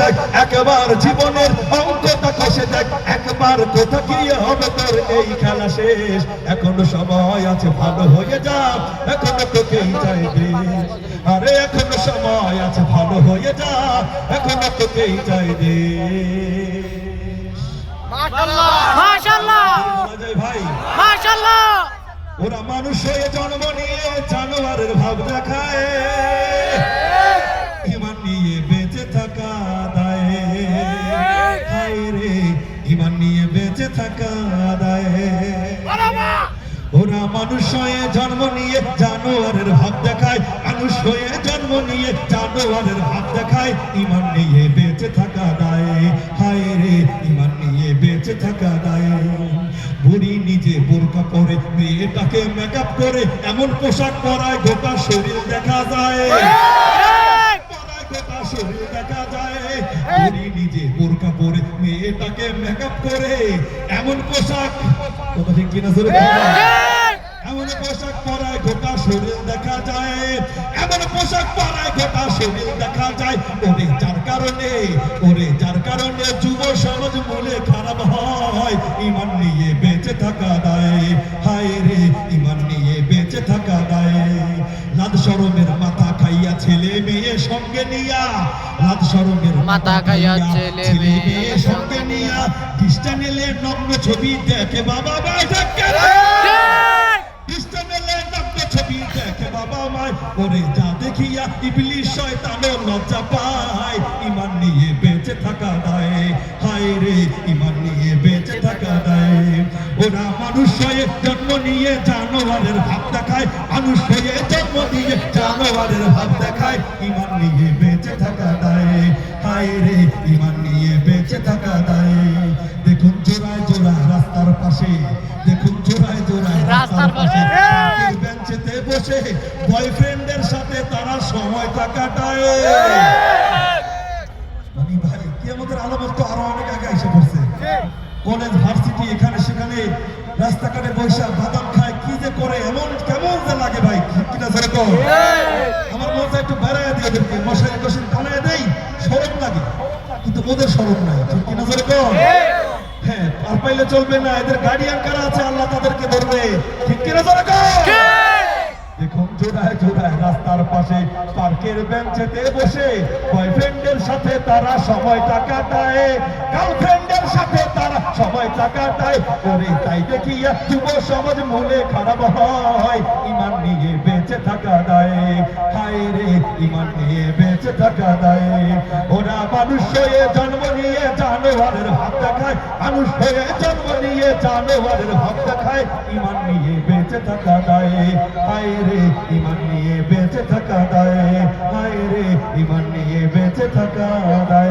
দেখ, একবার জীবনের অঙ্কটা কষে দেখ, একবার কোথা কি হবে তোর এই খেলা শেষ। এখনো সময় আছে ভালো হয়ে যা, এখনো তোকেই চাই দেশ। আরে এখনো সময় আছে ভালো হয়ে যা, এখনো তোকেই চাই দেশ। মাশাআল্লাহ মাশাআল্লাহ ভাই মাশাআল্লাহ। ওরা মানুষ হয়ে জন্ম নিয়ে জানোয়ারের ভাব দেখায়, ইমান নিয়ে বেঁচে থাকা দায়ে। হায় রে ইমান নিয়ে বেঁচে থাকা দায়ে। ওরা মানুষ হয়ে জন্ম নিয়ে জানোয়ারের ভাব দেখায়, মানুষ হয়ে জন্ম নিয়ে জানোয়ারের ভাব দেখায়, ইমান নিয়ে বেঁচে থাকা দায়ে। হায় রে ইমান নিয়ে বেঁচে থাকা দায়ে। বুড়ি নিজে বোরকা পরে মেয়েটাকে মেকআপ করে এমন পোশাক পরায় গোটা শরীর দেখা যায়, গোটা শরীর দেখা যায়। বুড়ি নিজে বোরকা পরে মেয়েটাকে মেকআপ করে এমন পোশাক, কথা ঠিক কিনা জোরে বলো, এমন পোশাক পরায় গোটা শরীর দেখা যায়, এমন পোশাক পরায় গোটা শরীর দেখা যায়। ওরে যার কারণে, ওরে যার কারণে যুব সমাজ মনে খারাপ হয়, ইমান নিয়ে বেঁচে থাকা দায়। হায় রে ইমান নিয়ে বেঁচে থাকা দায়। লাদ শরমের মাথা খাইয়া ছেলে মেয়ে সঙ্গে নিয়া, লাদ শরমের মাথা খাইয়া ছেলে মেয়ে সঙ্গে নিয়া, খ্রিস্টান এলে নগ্ন ছবি দেখে বাবা ভাই থাকে, খ্রিস্টান এলে নগ্ন ছবি দেখে বাবা মায়। ওরে যা দেখিয়া ইবলিশ শয়তানও লজ্জা পায়, ইমান নিয়ে বেঁচে থাকা দায়। হায় রে ইমান নিয়ে বেঁচে থাকা দায়। ওরা মানুষ হয়ে জন্ম নিয়ে জানোয়ারের ভাব দেখায়, মানুষ হয়ে জন্ম নিয়ে জানোয়ারের ভাব দেখায়, ইমান নিয়ে বেঁচে থাকা দায়। হায় রে ইমান নিয়ে বেঁচে থাকা দায়। দেখুন জোড়ায় জোড়ায় রাস্তার পাশে, দেখুন জোড়ায় জোড়ায় রাস্তার পাশে বেঞ্চেতে বসে বয়ফ্রেন্ডের সাথে তারা সময়টা কাটায়। মানে ভাই কি আমাদের আলামত তো আরো অনেক আগে এসে পড়ছে। কলেজ ভার্সিটি এখানে সেখানে রাস্তাঘাটে বৈশাখ বাদাম খায়, কি যে করে এমন কেমন যে লাগে ভাই, কিনা যেরকম আমার মজা একটু বেড়ায় দিয়ে ওদেরকে মশারি টশারি টানায় দেয়, শরম লাগে, কিন্তু ওদের শরম নাই, ঠিক কিনা যেরকম। হ্যাঁ আর পাইলে চলবে না, এদের গার্ডিয়ান কারা আছে আল্লাহ তাদেরকে ধরবে, ঠিক কিনা যেরকম। দেখুন জোড়ায় জোড়ায় রাস্তার পাশে পার্কের বেঞ্চেতে বসে বয়ফ্রেন্ডের সাথে তারা সময়টা কাটায়, গার্লফ্রেন্ডের সাথে তারা সময়টা কাটায়। ওরে তাই দেখিয়া যুব সমাজ মনে খারাপ হয়, ইমান নিয়ে বেঁচে থাকা দায়। হায় রে ইমান নিয়ে বেঁচে থাকা দায়। ওরা মানুষ হয়ে জন্ম নিয়ে জানোয়ারের ভাব দেখায়, মানুষ হয়ে জন্ম নিয়ে জানোয়ারের ভাব দেখায়, ইমান নিয়ে বেঁচে থাকা দায়। হায় রে ইমান নিয়ে বেঁচে থাকা দায়। হায় রে ইমান নিয়ে বেঁচে থাকা দায়।